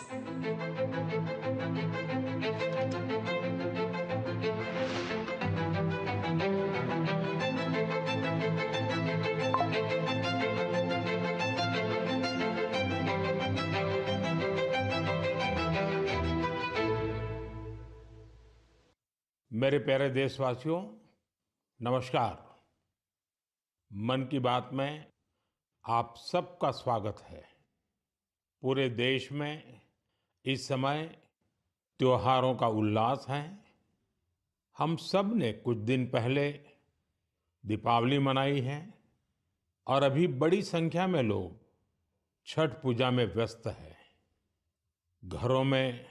मेरे प्यारे देशवासियों, नमस्कार। मन की बात में आप सबका स्वागत है। पूरे देश में इस समय त्योहारों का उल्लास है। हम सब ने कुछ दिन पहले दीपावली मनाई है और अभी बड़ी संख्या में लोग छठ पूजा में व्यस्त हैं। घरों में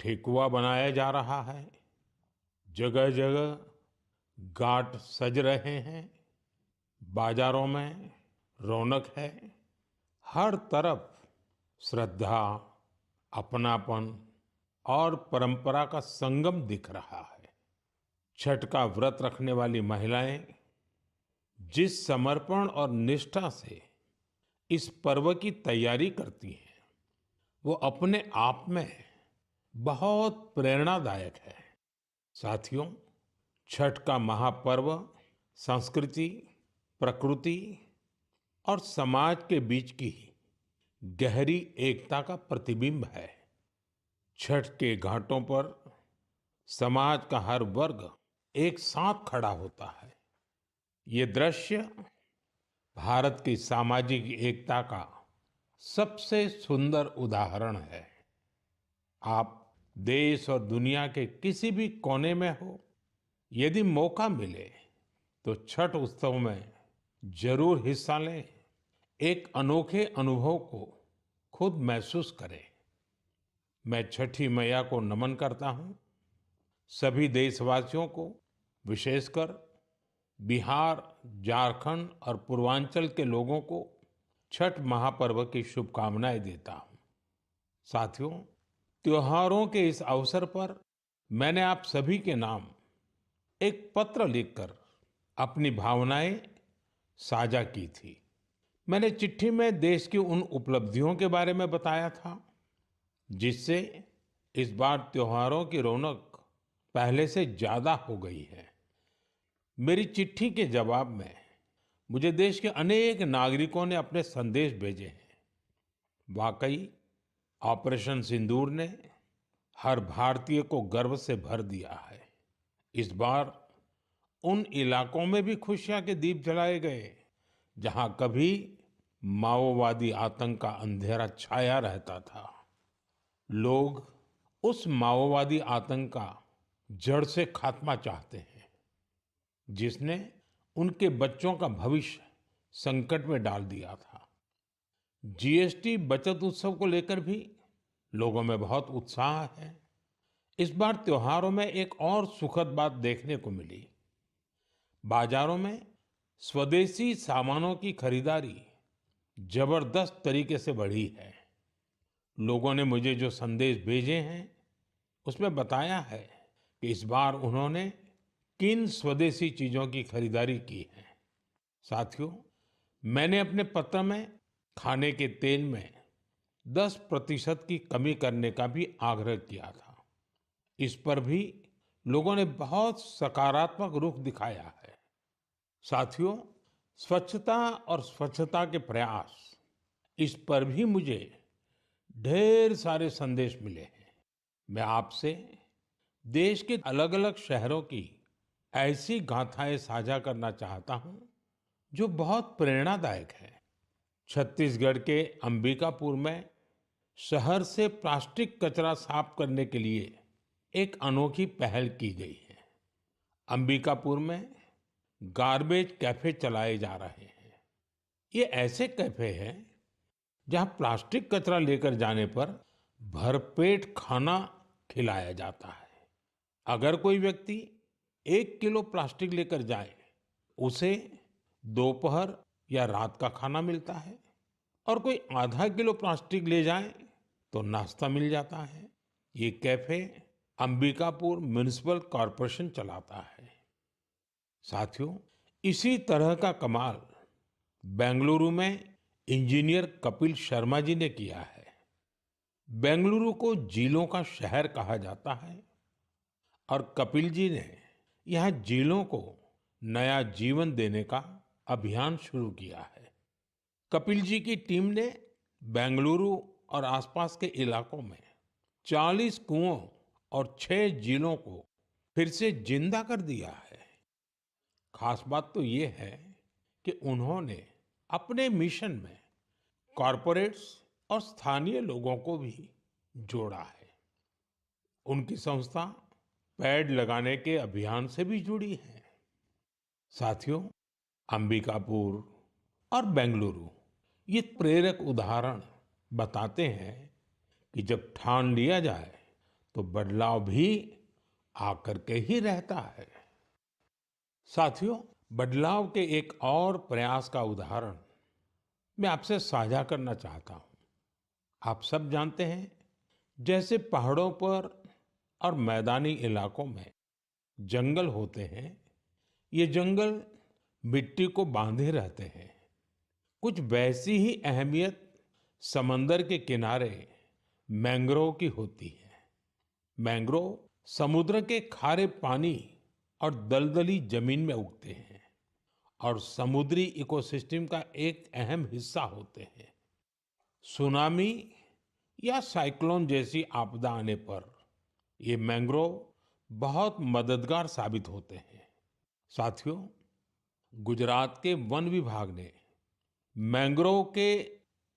ठेकुआ बनाया जा रहा है, जगह-जगह घाट सज रहे हैं, बाजारों में रौनक है। हर तरफ श्रद्धा, अपनापन और परंपरा का संगम दिख रहा है। छठ का व्रत रखने वाली महिलाएं जिस समर्पण और निष्ठा से इस पर्व की तैयारी करती हैं, वो अपने आप में बहुत प्रेरणादायक है। साथियों, छठ का महापर्व संस्कृति, प्रकृति और समाज के बीच की गहरी एकता का प्रतिबिंब है। छठ के घाटों पर समाज का हर वर्ग एक साथ खड़ा होता है। ये दृश्य भारत की सामाजिक एकता का सबसे सुंदर उदाहरण है। आप देश और दुनिया के किसी भी कोने में हो, यदि मौका मिले तो छठ उत्सव में जरूर हिस्सा लें। एक अनोखे अनुभव को खुद महसूस करें। मैं छठी मैया को नमन करता हूं। सभी देशवासियों को, विशेषकर बिहार, झारखंड और पूर्वांचल के लोगों को छठ महापर्व की शुभकामनाएं देता हूं। साथियों, त्योहारों के इस अवसर पर मैंने आप सभी के नाम एक पत्र लिखकर अपनी भावनाएं साझा की थी। मैंने चिट्ठी में देश की उन उपलब्धियों के बारे में बताया था जिससे इस बार त्योहारों की रौनक पहले से ज्यादा हो गई है। मेरी चिट्ठी के जवाब में मुझे देश के अनेक नागरिकों ने अपने संदेश भेजे हैं। वाकई ऑपरेशन सिंदूर ने हर भारतीय को गर्व से भर दिया है। इस बार उन इलाकों में भी खुशियां के दीप जलाए गए जहां कभी माओवादी आतंक का अंधेरा छाया रहता था। लोग उस माओवादी आतंक का जड़ से खात्मा चाहते हैं जिसने उनके बच्चों का भविष्य संकट में डाल दिया था। जीएसटी बचत उत्सव को लेकर भी लोगों में बहुत उत्साह है। इस बार त्योहारों में एक और सुखद बात देखने को मिली। बाजारों में स्वदेशी सामानों की खरीदारी जबरदस्त तरीके से बढ़ी है। लोगों ने मुझे जो संदेश भेजे हैं उसमें बताया है कि इस बार उन्होंने किन स्वदेशी चीजों की खरीदारी की है। साथियों, मैंने अपने पत्र में खाने के तेल में 10% की कमी करने का भी आग्रह किया था। इस पर भी लोगों ने बहुत सकारात्मक रुख दिखाया है। साथियों, स्वच्छता और स्वच्छता के प्रयास, इस पर भी मुझे ढेर सारे संदेश मिले हैं। मैं आपसे देश के अलग-अलग शहरों की ऐसी गाथाएं साझा करना चाहता हूं जो बहुत प्रेरणादायक है। छत्तीसगढ़ के अंबिकापुर में शहर से प्लास्टिक कचरा साफ करने के लिए एक अनोखी पहल की गई है। अंबिकापुर में गार्बेज कैफे चलाए जा रहे हैं। ये ऐसे कैफे हैं जहां प्लास्टिक कचरा लेकर जाने पर भरपेट खाना खिलाया जाता है। अगर कोई व्यक्ति 1 किलो प्लास्टिक लेकर जाए, उसे दोपहर या रात का खाना मिलता है, और कोई आधा किलो प्लास्टिक ले जाए तो नाश्ता मिल जाता है। ये कैफे अंबिकापुर म्युनिसिपल कॉर्पोरेशन चलाता है। साथियों, इसी तरह का कमाल बेंगलुरु में इंजीनियर कपिल शर्मा जी ने किया है। बेंगलुरु को झीलों का शहर कहा जाता है और कपिल जी ने यहाँ झीलों को नया जीवन देने का अभियान शुरू किया है। कपिल जी की टीम ने बेंगलुरु और आसपास के इलाकों में 40 कुओं और 6 झीलों को फिर से जिंदा कर दिया है। खास बात तो ये है कि उन्होंने अपने मिशन में कॉरपोरेट्स और स्थानीय लोगों को भी जोड़ा है। उनकी संस्था पेड़ लगाने के अभियान से भी जुड़ी है। साथियों, अंबिकापुर और बेंगलुरु ये प्रेरक उदाहरण बताते हैं कि जब ठान लिया जाए तो बदलाव भी आकर के ही रहता है। साथियों, बदलाव के एक और प्रयास का उदाहरण मैं आपसे साझा करना चाहता हूं। आप सब जानते हैं, जैसे पहाड़ों पर और मैदानी इलाकों में जंगल होते हैं, ये जंगल मिट्टी को बांधे रहते हैं। कुछ वैसी ही अहमियत समंदर के किनारे मैंग्रोव की होती है। मैंग्रोव समुद्र के खारे पानी और दलदली जमीन में उगते हैं और समुद्री इकोसिस्टम का एक अहम हिस्सा होते हैं। सुनामी या साइक्लोन जैसी आपदा आने पर ये मैंग्रोव बहुत मददगार साबित होते हैं। साथियों, गुजरात के वन विभाग ने मैंग्रोव के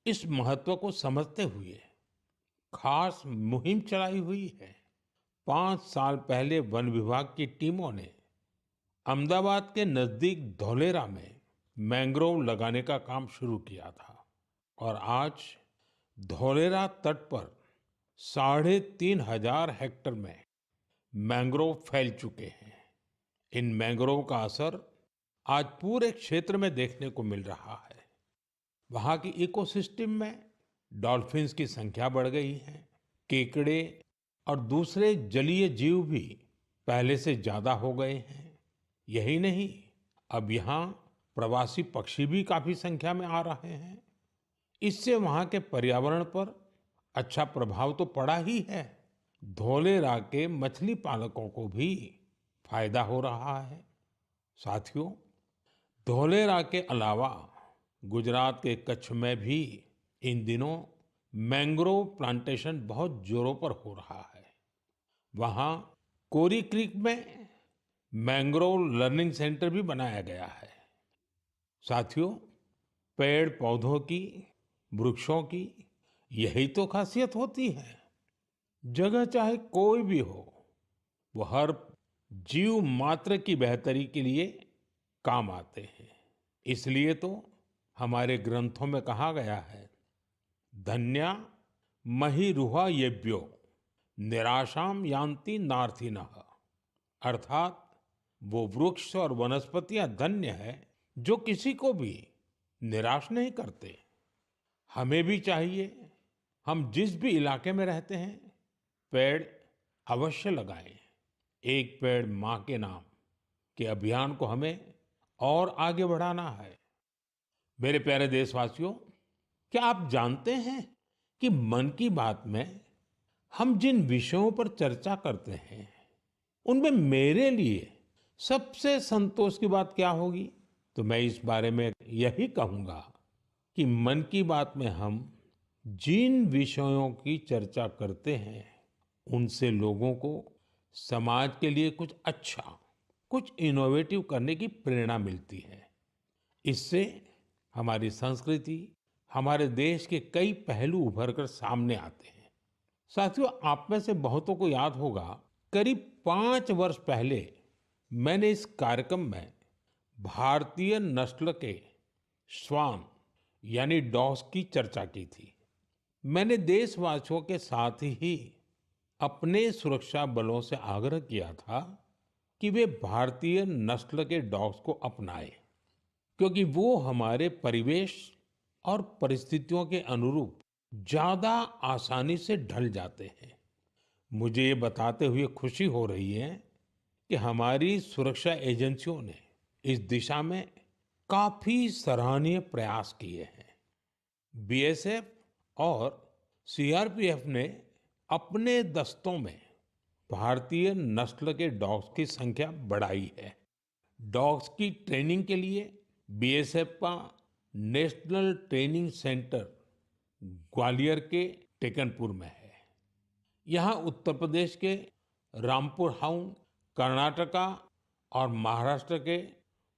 इस महत्व को समझते हुए खास मुहिम चलाई हुई है। 5 साल पहले वन विभाग की टीमों ने अहमदाबाद के नजदीक धौलेरा में मैंग्रोव लगाने का काम शुरू किया था और आज धौलेरा तट पर 3,500 हेक्टेयर में मैंग्रोव फैल चुके हैं। इन मैंग्रोव का असर आज पूरे क्षेत्र में देखने को मिल रहा है। वहां की इकोसिस्टम में डॉल्फिन्स की संख्या बढ़ गई है। केकड़े और दूसरे जलीय जीव भी पहले से ज्यादा हो गए हैं। यही नहीं, अब यहाँ प्रवासी पक्षी भी काफी संख्या में आ रहे हैं। इससे वहां के पर्यावरण पर अच्छा प्रभाव तो पड़ा ही है, धौलेरा के मछली पालकों को भी फायदा हो रहा है। साथियों, धौलेरा के अलावा गुजरात के कच्छ में भी इन दिनों मैंग्रोव प्लांटेशन बहुत जोरों पर हो रहा है। वहां कोरी क्रीक में मैंग्रोव लर्निंग सेंटर भी बनाया गया है। साथियों, पेड़ पौधों की, वृक्षों की यही तो खासियत होती है। जगह चाहे कोई भी हो, वो हर जीव मात्र की बेहतरी के लिए काम आते हैं। इसलिए तो हमारे ग्रंथों में कहा गया है, धन्या महिरुहा येभ्यो निराशाम यान्ति नार्थिनः। अर्थात वो वृक्ष और वनस्पतियां धन्य है जो किसी को भी निराश नहीं करते। हमें भी चाहिए, हम जिस भी इलाके में रहते हैं, पेड़ अवश्य लगाएं। एक पेड़ मां के नाम के अभियान को हमें और आगे बढ़ाना है। मेरे प्यारे देशवासियों, क्या आप जानते हैं कि मन की बात में हम जिन विषयों पर चर्चा करते हैं, उनमें मेरे लिए सबसे संतोष की बात क्या होगी? तो मैं इस बारे में यही कहूंगा कि मन की बात में हम जिन विषयों की चर्चा करते हैं, उनसे लोगों को समाज के लिए कुछ अच्छा, कुछ इनोवेटिव करने की प्रेरणा मिलती है। इससे हमारी संस्कृति, हमारे देश के कई पहलू उभर कर सामने आते हैं। साथियों, आप में से बहुतों को याद होगा, करीब 5 वर्ष पहले मैंने इस कार्यक्रम में भारतीय नस्ल के श्वान यानी डॉग्स की चर्चा की थी। मैंने देशवासियों के साथ ही अपने सुरक्षा बलों से आग्रह किया था कि वे भारतीय नस्ल के डॉग्स को अपनाएं, क्योंकि वो हमारे परिवेश और परिस्थितियों के अनुरूप ज्यादा आसानी से ढल जाते हैं। मुझे ये बताते हुए खुशी हो रही है कि हमारी सुरक्षा एजेंसियों ने इस दिशा में काफी सराहनीय प्रयास किए हैं। बीएसएफ और सीआरपीएफ ने अपने दस्तों में भारतीय नस्ल के डॉग्स की संख्या बढ़ाई है। डॉग्स की ट्रेनिंग के लिए बीएसएफ का नेशनल ट्रेनिंग सेंटर ग्वालियर के टेकनपुर में है। यहाँ उत्तर प्रदेश के रामपुर हाउंड, कर्नाटका और महाराष्ट्र के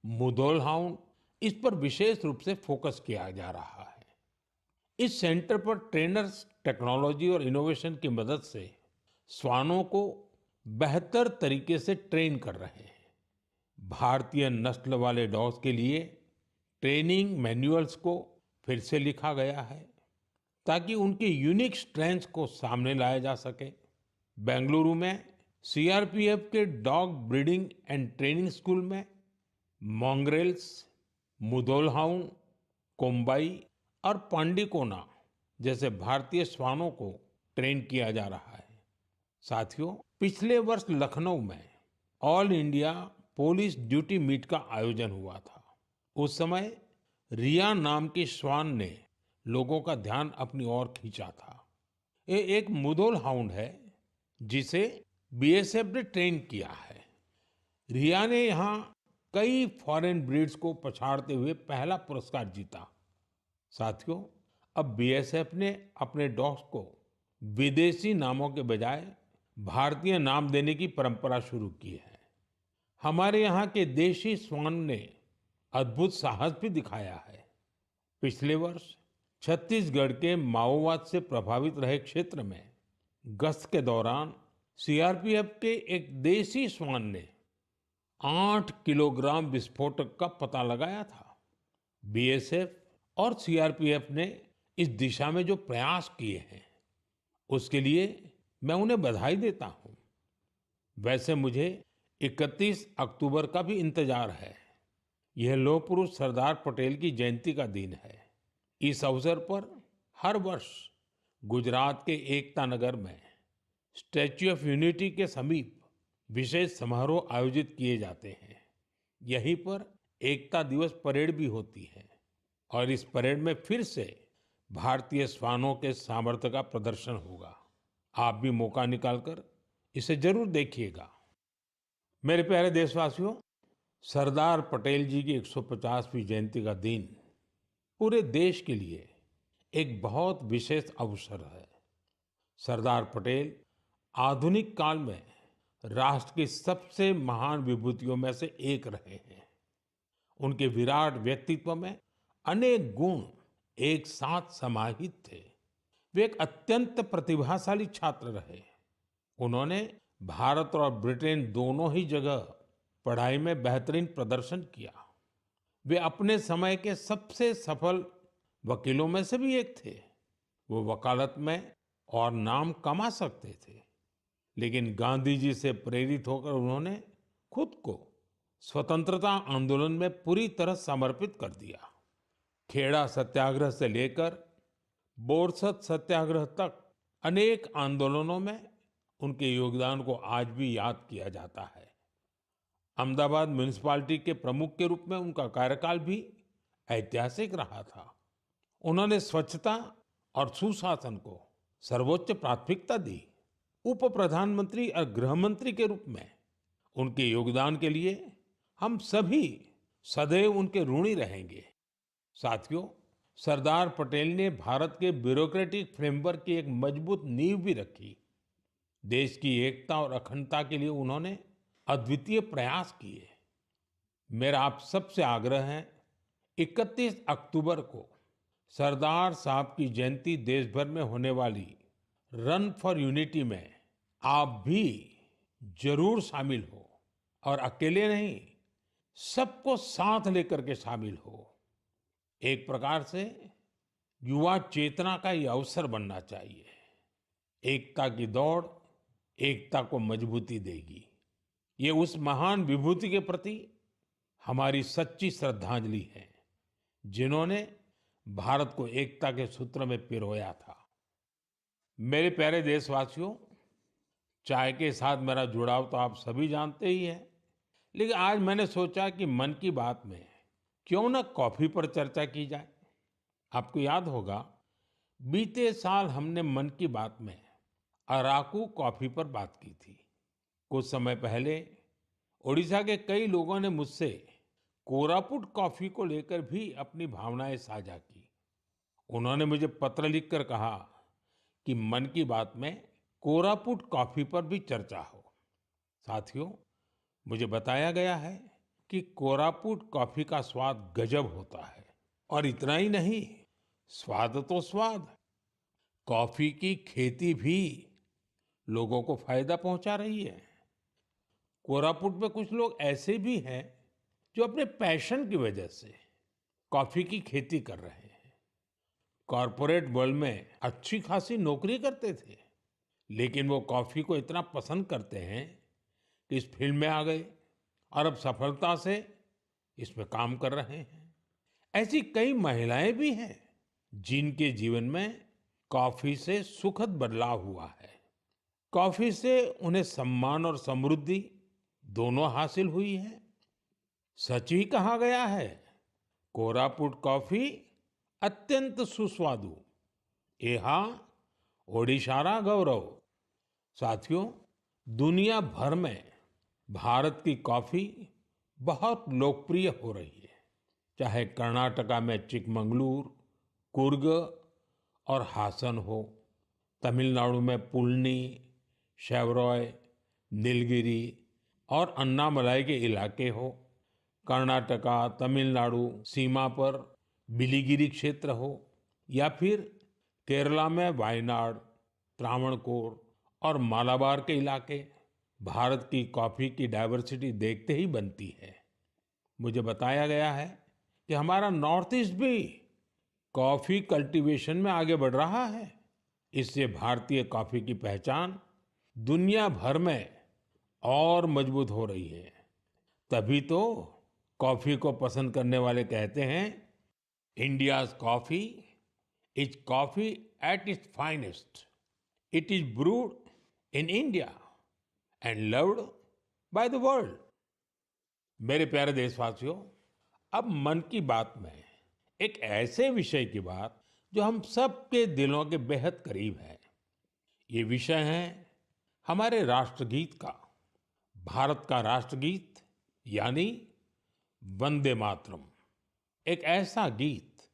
मुधोल हाउंड, इस पर विशेष रूप से फोकस किया जा रहा है। इस सेंटर पर ट्रेनर्स टेक्नोलॉजी और इनोवेशन की मदद से श्वानों को बेहतर तरीके से ट्रेन कर रहे हैं। भारतीय नस्ल वाले डॉग्स के लिए ट्रेनिंग मैनुअल्स को फिर से लिखा गया है ताकि उनके यूनिक स्ट्रेंथ्स को सामने लाया जा सके। बेंगलुरु में सीआरपीएफ के dog breeding and training school में मॉन्ग्रेल्स, मुधोल हाउंड, कोम्बाई और पांडिकोना जैसे भारतीय श्वानों को ट्रेन किया जा रहा है। साथियों, पिछले वर्ष लखनऊ में All India Police Duty Meet का आयोजन हुआ था। उस समय रिया नाम की श्वान ने लोगों का ध्यान अपनी ओर खींचा था। ये एक मुधोल हाउंड है जिसे बीएसएफ ने ट्रेन किया है। रिया ने यहाँ कई फॉरेन ब्रीड्स को पछाड़ते हुए पहला पुरस्कार जीता। साथियों, अब बीएसएफ ने अपने डॉग्स को विदेशी नामों के बजाय भारतीय नाम देने की परंपरा शुरू की है। हमारे यहाँ के देशी श्वान ने अद्भुत साहस भी दिखाया है। पिछले वर्ष छत्तीसगढ़ के माओवाद से प्रभावित रहे क्षेत्र में गश्त के दौरान सीआरपीएफ के एक देसी श्वान ने 8 किलोग्राम विस्फोटक का पता लगाया था। बीएसएफ और सीआरपीएफ ने इस दिशा में जो प्रयास किए हैं उसके लिए मैं उन्हें बधाई देता हूं। वैसे मुझे 31 अक्टूबर का भी इंतजार है। यह लौह पुरुष सरदार पटेल की जयंती का दिन है। इस अवसर पर हर वर्ष गुजरात के एकता नगर में स्टैच्यू ऑफ यूनिटी के समीप विशेष समारोह आयोजित किए जाते हैं। यहीं पर एकता दिवस परेड भी होती है और इस परेड में फिर से भारतीय श्वानों के सामर्थ्य का प्रदर्शन होगा। आप भी मौका निकालकर इसे जरूर देखिएगा। मेरे प्यारे देशवासियों, सरदार पटेल जी की 150वीं जयंती का दिन पूरे देश के लिए एक बहुत विशेष अवसर है। सरदार पटेल आधुनिक काल में राष्ट्र की सबसे महान विभूतियों में से एक रहे हैं। उनके विराट व्यक्तित्व में अनेक गुण एक साथ समाहित थे। वे एक अत्यंत प्रतिभाशाली छात्र रहे। उन्होंने भारत और ब्रिटेन दोनों ही जगह पढ़ाई में बेहतरीन प्रदर्शन किया। वे अपने समय के सबसे सफल वकीलों में से भी एक थे। वो वकालत में और नाम कमा सकते थे, लेकिन गांधी जी से प्रेरित होकर उन्होंने खुद को स्वतंत्रता आंदोलन में पूरी तरह समर्पित कर दिया। खेड़ा सत्याग्रह से लेकर बोरसद सत्याग्रह तक अनेक आंदोलनों में उनके योगदान को आज भी याद किया जाता है। अहमदाबाद म्युनिसिपैलिटी के प्रमुख के रूप में उनका कार्यकाल भी ऐतिहासिक रहा था। उन्होंने स्वच्छता और सुशासन को सर्वोच्च प्राथमिकता दी। उप प्रधानमंत्री और गृह मंत्री के रूप में उनके योगदान के लिए हम सभी सदैव उनके ऋणी रहेंगे। साथियों, सरदार पटेल ने भारत के ब्यूरोक्रेटिक फ्रेमवर्क की एक मजबूत नींव भी रखी। देश की एकता और अखंडता के लिए उन्होंने अद्वितीय प्रयास किए। मेरा आप सबसे आग्रह है, 31 अक्टूबर को सरदार साहब की जयंती देश भर में होने वाली रन फॉर यूनिटी में आप भी जरूर शामिल हो और अकेले नहीं, सबको साथ लेकर के शामिल हो। एक प्रकार से युवा चेतना का ये अवसर बनना चाहिए। एकता की दौड़ एकता को मजबूती देगी। ये उस महान विभूति के प्रति हमारी सच्ची श्रद्धांजलि है जिन्होंने भारत को एकता के सूत्र में पिरोया था। मेरे प्यारे देशवासियों, चाय के साथ मेरा जुड़ाव तो आप सभी जानते ही हैं, लेकिन आज मैंने सोचा कि मन की बात में क्यों न कॉफी पर चर्चा की जाए। आपको याद होगा, बीते साल हमने मन की बात में अराकू कॉफी पर बात की थी। कुछ समय पहले ओडिशा के कई लोगों ने मुझसे कोरापुट कॉफी को लेकर भी अपनी भावनाएं साझा की। उन्होंने मुझे पत्र लिखकर कहा कि मन की बात में कोरापुट कॉफी पर भी चर्चा हो। साथियों, मुझे बताया गया है कि कोरापुट कॉफी का स्वाद गजब होता है। और इतना ही नहीं, स्वाद तो स्वाद, कॉफी की खेती भी लोगों को फायदा पहुंचा रही है। कोरापुट में कुछ लोग ऐसे भी हैं जो अपने पैशन की वजह से कॉफी की खेती कर रहे हैं। कॉरपोरेट वर्ल्ड में अच्छी खासी नौकरी करते थे, लेकिन वो कॉफी को इतना पसंद करते हैं कि इस फील्ड में आ गए और अब सफलता से इसमें काम कर रहे हैं। ऐसी कई महिलाएं भी हैं जिनके जीवन में कॉफी से सुखद बदलाव हुआ है। कॉफी से उन्हें सम्मान और समृद्धि दोनों हासिल हुई है। सच ही कहा गया है, कोरापुट कॉफी अत्यंत सुस्वादु, एहा ओडिशारा गौरव। साथियों, दुनिया भर में भारत की कॉफी बहुत लोकप्रिय हो रही है। चाहे कर्नाटका में चिकमंगलूर, कुर्ग और हासन हो, तमिलनाडु में पुल्नी, शेवरॉय, नीलगिरी और अन्नामलाई के इलाके हो, कर्नाटका तमिलनाडु सीमा पर बिलिगिरी क्षेत्र हो, या फिर केरला में वायनाड, त्रावणकोर और मालाबार के इलाके, भारत की कॉफी की डाइवर्सिटी देखते ही बनती है। मुझे बताया गया है कि हमारा नॉर्थ ईस्ट भी कॉफी कल्टीवेशन में आगे बढ़ रहा है। इससे भारतीय कॉफी की पहचान दुनिया भर में और मजबूत हो रही है। तभी तो कॉफी को पसंद करने वाले कहते हैं, India's coffee is coffee at its finest. It is brood in India and loved by the world. मेरे प्यारे देशवासियों, अब मन की बात में एक ऐसे विषय की बात जो हम सबके दिलों के बेहद करीब है। ये विषय है हमारे राष्ट्रगीत का। भारत का राष्ट्रगीत यानी वंदे मातरम। एक ऐसा गीत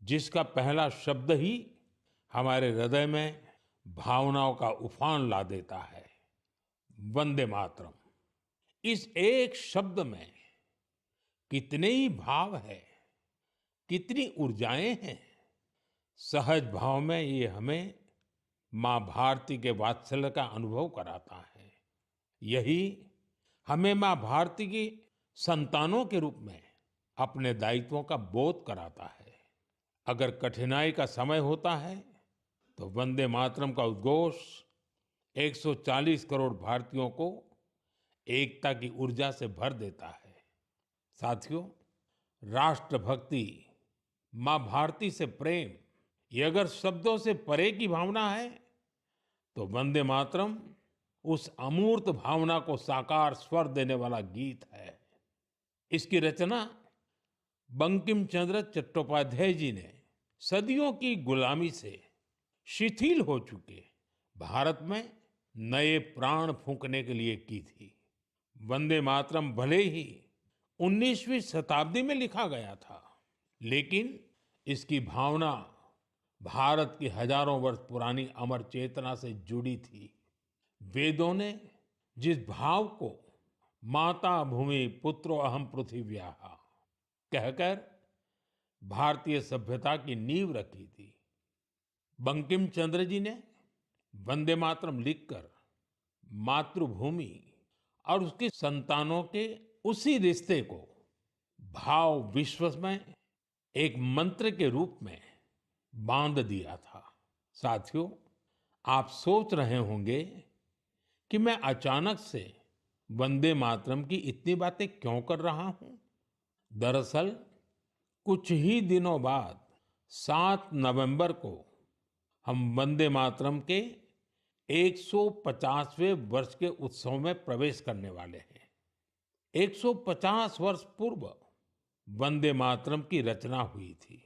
जिसका पहला शब्द ही हमारे हृदय में भावनाओं का उफान ला देता है। वंदे मातरम, इस एक शब्द में कितने ही भाव है, कितनी ऊर्जाएं हैं। सहज भाव में ये हमें माँ भारती के वात्सल्य का अनुभव कराता है। यही हमें माँ भारती की संतानों के रूप में अपने दायित्वों का बोध कराता है। अगर कठिनाई का समय होता है तो वंदे मातरम का उद्घोष 140 करोड़ भारतीयों को एकता की ऊर्जा से भर देता है। साथियों, राष्ट्रभक्ति, माँ भारती से प्रेम, ये अगर शब्दों से परे की भावना है तो वंदे मातरम उस अमूर्त भावना को साकार स्वर देने वाला गीत है। इसकी रचना बंकिम चंद्र चट्टोपाध्याय जी ने सदियों की गुलामी से शिथिल हो चुके भारत में नए प्राण फूंकने के लिए की थी। वंदे मातरम भले ही 19वीं शताब्दी में लिखा गया था, लेकिन इसकी भावना भारत की हजारों वर्ष पुरानी अमर चेतना से जुड़ी थी। वेदों ने जिस भाव को माता भूमि पुत्रो अहम पृथिव्याः कहकर भारतीय सभ्यता की नींव रखी थी, बंकिम चंद्र जी ने वंदे मातरम लिखकर मातृभूमि और उसकी संतानों के उसी रिश्ते को भाव विश्व में एक मंत्र के रूप में बांध दिया था। साथियों, आप सोच रहे होंगे कि मैं अचानक से वंदे मातरम की इतनी बातें क्यों कर रहा हूं। दरअसल कुछ ही दिनों बाद 7 नवंबर को हम वंदे मातरम के 150वें वर्ष के उत्सव में प्रवेश करने वाले हैं। 150 वर्ष पूर्व वंदे मातरम की रचना हुई थी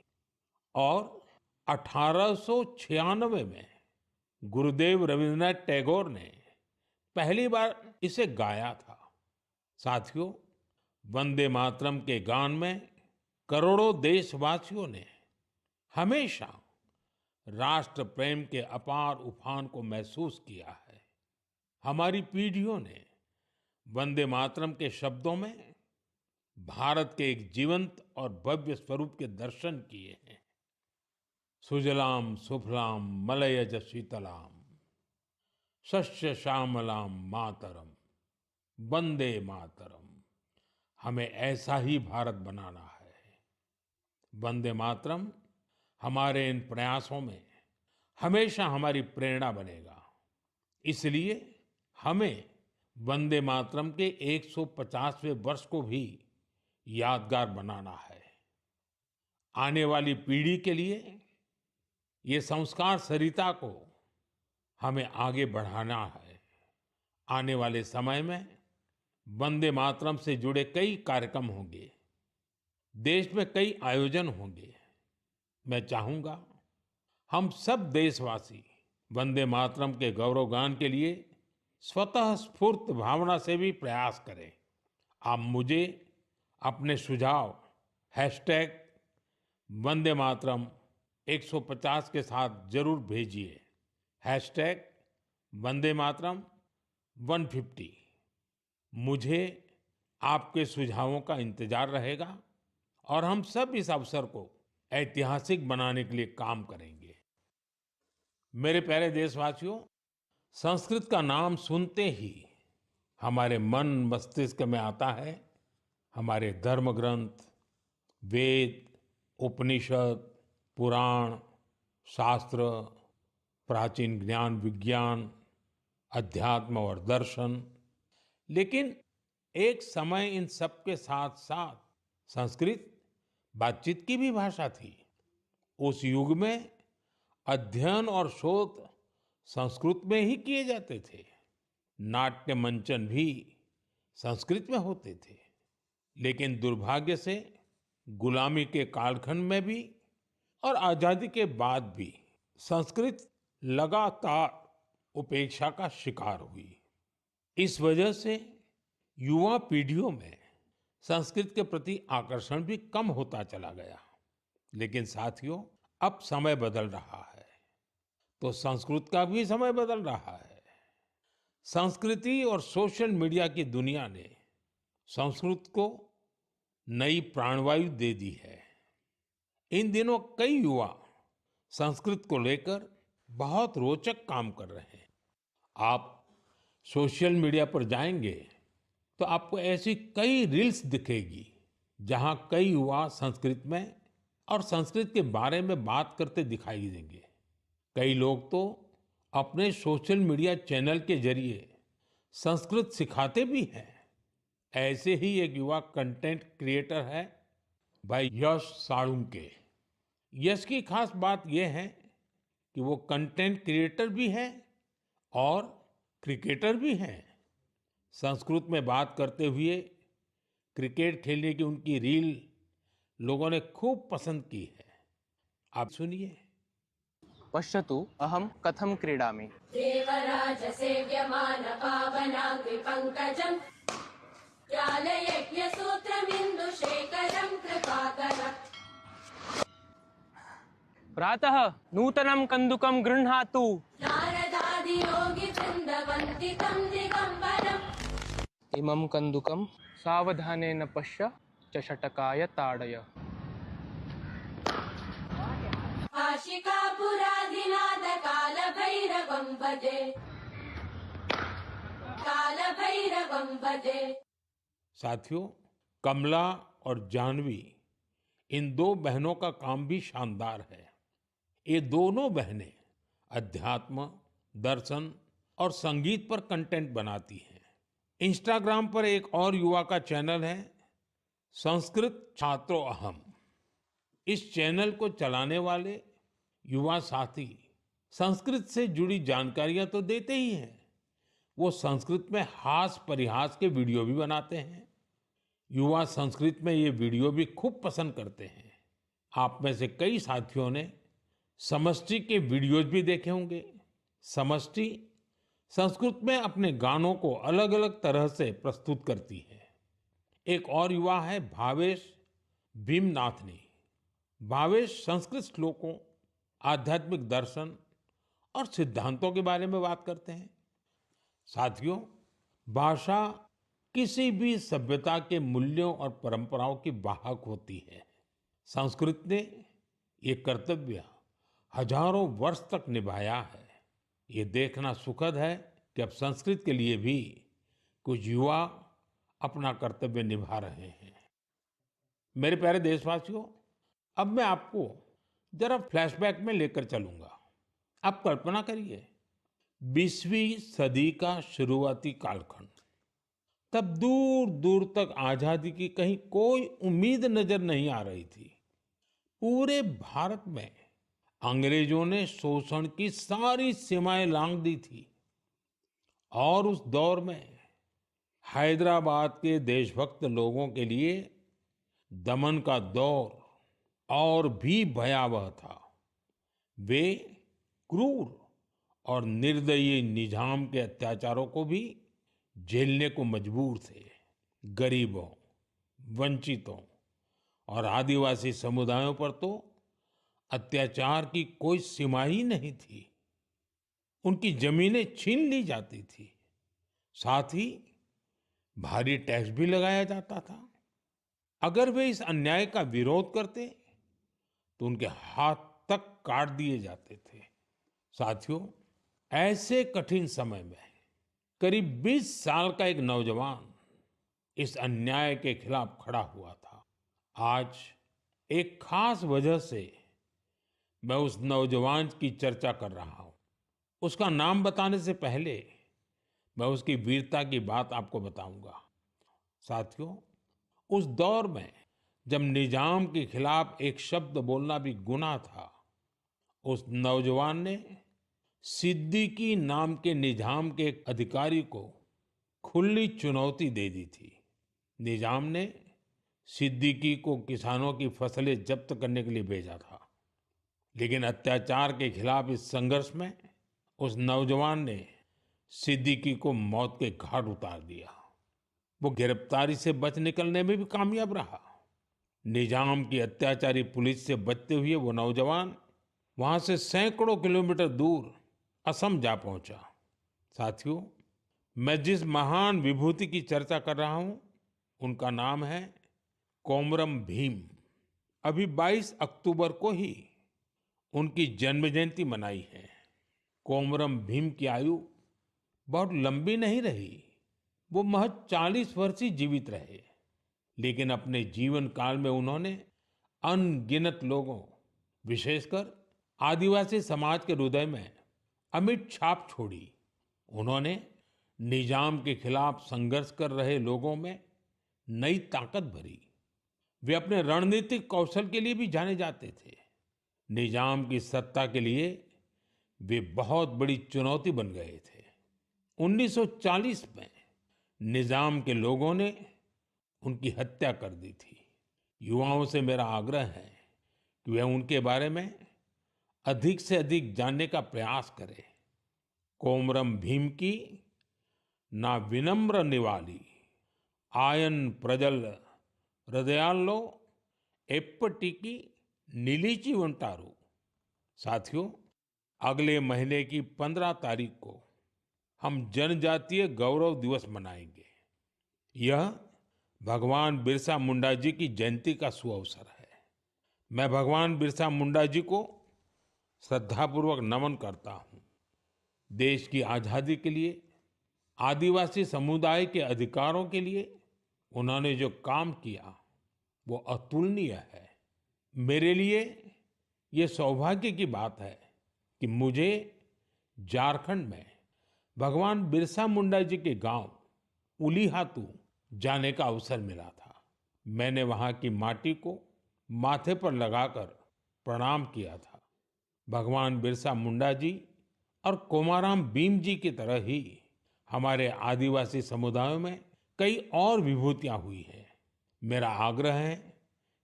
और 1896 में गुरुदेव रविंद्रनाथ टैगोर ने पहली बार इसे गाया था। साथियों, वंदे मातरम के गान में करोड़ों देशवासियों ने हमेशा राष्ट्र प्रेम के अपार उफान को महसूस किया है। हमारी पीढ़ियों ने वंदे मातरम के शब्दों में भारत के एक जीवंत और भव्य स्वरूप के दर्शन किए हैं। सुजलाम सुफलाम मलयज शीतलाम शस्य श्यामलाम मातरम वंदे मातरम। हमें ऐसा ही भारत बनाना है। वंदे मातरम हमारे इन प्रयासों में हमेशा हमारी प्रेरणा बनेगा। इसलिए हमें वंदे मातरम के 150वें वर्ष को भी यादगार बनाना है। आने वाली पीढ़ी के लिए ये संस्कार सरिता को हमें आगे बढ़ाना है। आने वाले समय में वंदे मातरम से जुड़े कई कार्यक्रम होंगे, देश में कई आयोजन होंगे। मैं चाहूंगा हम सब देशवासी वंदे मातरम के गौरवगान के लिए स्वतः स्फूर्त भावना से भी प्रयास करें। आप मुझे अपने सुझाव हैशटैग वंदे मातरम 150 के साथ जरूर भेजिए। हैशटैग वंदे मातरम 150। मुझे आपके सुझावों का इंतजार रहेगा और हम सब इस अवसर को ऐतिहासिक बनाने के लिए काम करेंगे। मेरे प्यारे देशवासियों, संस्कृत का नाम सुनते ही हमारे मन मस्तिष्क में आता है हमारे धर्म ग्रंथ, वेद, उपनिषद, पुराण, शास्त्र, प्राचीन ज्ञान विज्ञान, अध्यात्म और दर्शन। लेकिन एक समय इन सब के साथ साथ संस्कृत बातचीत की भी भाषा थी। उस युग में अध्ययन और शोध संस्कृत में ही किए जाते थे। नाट्य मंचन भी संस्कृत में होते थे। लेकिन दुर्भाग्य से गुलामी के कालखंड में भी और आजादी के बाद भी संस्कृत लगातार उपेक्षा का शिकार हुई। इस वजह से युवा पीढ़ियों में संस्कृत के प्रति आकर्षण भी कम होता चला गया। लेकिन साथियों, अब समय बदल रहा है, तो संस्कृत का भी समय बदल रहा है। संस्कृति और सोशल मीडिया की दुनिया ने संस्कृत को नई प्राणवायु दे दी है। इन दिनों कई युवा संस्कृत को लेकर बहुत रोचक काम कर रहे हैं। आप सोशल मीडिया पर जाएंगे तो आपको ऐसी कई रील्स दिखेगी जहां कई युवा संस्कृत में और संस्कृत के बारे में बात करते दिखाई देंगे। कई लोग तो अपने सोशल मीडिया चैनल के जरिए संस्कृत सिखाते भी हैं। ऐसे ही एक युवा कंटेंट क्रिएटर है भाई यश साळुंके। यश की खास बात यह है कि वो कंटेंट क्रिएटर भी है और क्रिकेटर भी हैं। संस्कृत में बात करते हुए क्रिकेट खेलने की उनकी रील लोगों ने खूब पसंद की है। आप सुनिए। पश्यतु अहं कथं क्रीडामि। देवराज सेव्यमान पावनाग्नि पंकजं ज्ञानयज्ञ सूत्रमिन्दु शेखरं कृपाकरम्। प्रातः नूतनं कन्दुकं गृह्णातु। नारदादि योगी वृन्दवन्दितं दिगम्बरम्। इमं कन्दुकं सावधानेन पश्य चषटकाय ताडय। आशिकापुराधिनाथ कालभैरवं भजे, कालभैरवं भजे। साथियों, कमला और जानवी, इन दो बहनों का काम भी शानदार है। ये दोनों बहनें अध्यात्म, दर्शन और संगीत पर कंटेंट बनाती हैं। इंस्टाग्राम पर एक और युवा का चैनल है संस्कृत छात्रो अहम। इस चैनल को चलाने वाले युवा साथी संस्कृत से जुड़ी जानकारियां तो देते ही हैं, वो संस्कृत में हास परिहास के वीडियो भी बनाते हैं। युवा संस्कृत में ये वीडियो भी खूब पसंद करते हैं। आप में से कई साथियों ने समष्टि के वीडियोज भी देखे होंगे। समष्टि संस्कृत में अपने गानों को अलग अलग तरह से प्रस्तुत करती है। एक और युवा है भावेश भीमनाथनी। भावेश संस्कृत श्लोकों, आध्यात्मिक दर्शन और सिद्धांतों के बारे में बात करते हैं। साथियों, भाषा किसी भी सभ्यता के मूल्यों और परंपराओं की वाहक होती है। संस्कृत ने ये कर्तव्य हजारों वर्ष तक निभाया है। ये देखना सुखद है कि अब संस्कृत के लिए भी कुछ युवा अपना कर्तव्य निभा रहे हैं। मेरे प्यारे देशवासियों, अब मैं आपको जरा फ्लैशबैक में लेकर चलूंगा। आप कल्पना करिए, 20वीं सदी का शुरुआती कालखंड। तब दूर दूर तक आजादी की कहीं कोई उम्मीद नजर नहीं आ रही थी। पूरे भारत में अंग्रेजों ने शोषण की सारी सीमाएं लांघ दी थी और उस दौर में हैदराबाद के देशभक्त लोगों के लिए दमन का दौर और भी भयावह था। वे क्रूर और निर्दयी निजाम के अत्याचारों को भी झेलने को मजबूर थे। गरीबों, वंचितों और आदिवासी समुदायों पर तो अत्याचार की कोई सीमा ही नहीं थी। उनकी जमीनें छीन ली जाती थी, साथ ही भारी टैक्स भी लगाया जाता था। अगर वे इस अन्याय का विरोध करते तो उनके हाथ तक काट दिए जाते थे। साथियों, ऐसे कठिन समय में करीब 20 साल का एक नौजवान इस अन्याय के खिलाफ खड़ा हुआ था। आज एक खास वजह से मैं उस नौजवान की चर्चा कर रहा हूं। उसका नाम बताने से पहले मैं उसकी वीरता की बात आपको बताऊंगा। साथियों, उस दौर में जब निजाम के खिलाफ एक शब्द बोलना भी गुनाह था, उस नौजवान ने सिद्दीकी नाम के निजाम के एक अधिकारी को खुली चुनौती दे दी थी। निजाम ने सिद्दीकी को किसानों की फसलें जब्त करने के लिए भेजा था, लेकिन अत्याचार के खिलाफ इस संघर्ष में उस नौजवान ने सिद्दीकी को मौत के घाट उतार दिया। वो गिरफ्तारी से बच निकलने में भी कामयाब रहा। निजाम की अत्याचारी पुलिस से बचते हुए वो नौजवान वहां से सैकड़ों किलोमीटर दूर असम जा पहुंचा। साथियों, मैं जिस महान विभूति की चर्चा कर रहा हूं, उनका नाम है कोमरम भीम। अभी 22 अक्टूबर को ही उनकी जन्म जयंती मनाई है। कोमरम भीम की आयु बहुत लंबी नहीं रही। वो महज 40 वर्ष ही जीवित रहे, लेकिन अपने जीवन काल में उन्होंने अनगिनत लोगों, विशेषकर आदिवासी समाज के हृदय में अमिट छाप छोड़ी। उन्होंने निजाम के खिलाफ संघर्ष कर रहे लोगों में नई ताकत भरी। वे अपने रणनीतिक कौशल के लिए भी जाने जाते थे। निजाम की सत्ता के लिए वे बहुत बड़ी चुनौती बन गए थे। 1940 में निजाम के लोगों ने उनकी हत्या कर दी थी। युवाओं से मेरा आग्रह है कि वे उनके बारे में अधिक से अधिक जानने का प्रयास करें। कोमरम भीम की ना विनम्र निवाली आयन प्रजल हृदयालो एप्पटिकी नीलीची वंटारू। साथियों, अगले महीने की 15 तारीख को हम जनजातीय गौरव दिवस मनाएंगे। यह भगवान बिरसा मुंडा जी की जयंती का सुअवसर है। मैं भगवान बिरसा मुंडा जी को श्रद्धापूर्वक नमन करता हूं। देश की आजादी के लिए, आदिवासी समुदाय के अधिकारों के लिए उन्होंने जो काम किया वो अतुलनीय है। मेरे लिए ये सौभाग्य की बात है कि मुझे झारखंड में भगवान बिरसा मुंडा जी के गांव उलीहातू जाने का अवसर मिला था। मैंने वहां की माटी को माथे पर लगाकर प्रणाम किया था। भगवान बिरसा मुंडा जी और कोमाराम भीम जी की तरह ही हमारे आदिवासी समुदायों में कई और विभूतियां हुई हैं। मेरा आग्रह है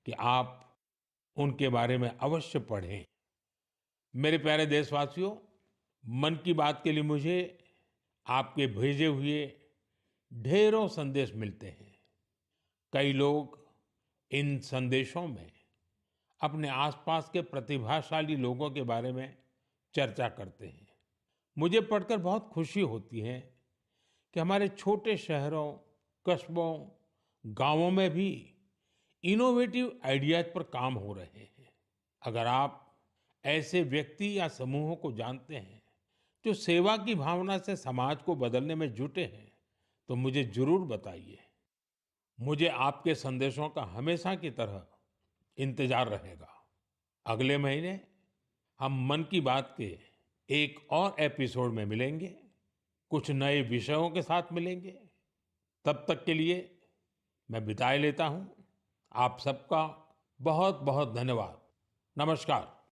कि आप उनके बारे में अवश्य पढ़ें। मेरे प्यारे देशवासियों, मन की बात के लिए मुझे आपके भेजे हुए ढेरों संदेश मिलते हैं। कई लोग इन संदेशों में अपने आसपास के प्रतिभाशाली लोगों के बारे में चर्चा करते हैं। मुझे पढ़कर बहुत खुशी होती है कि हमारे छोटे शहरों, कस्बों, गांवों में भी इनोवेटिव आइडियाज पर काम हो रहे हैं। अगर आप ऐसे व्यक्ति या समूहों को जानते हैं जो सेवा की भावना से समाज को बदलने में जुटे हैं, तो मुझे जरूर बताइए। मुझे आपके संदेशों का हमेशा की तरह इंतजार रहेगा। अगले महीने हम मन की बात के एक और एपिसोड में मिलेंगे, कुछ नए विषयों के साथ मिलेंगे। तब तक के लिए मैं विदाई लेता हूं। आप सबका बहुत बहुत धन्यवाद। नमस्कार।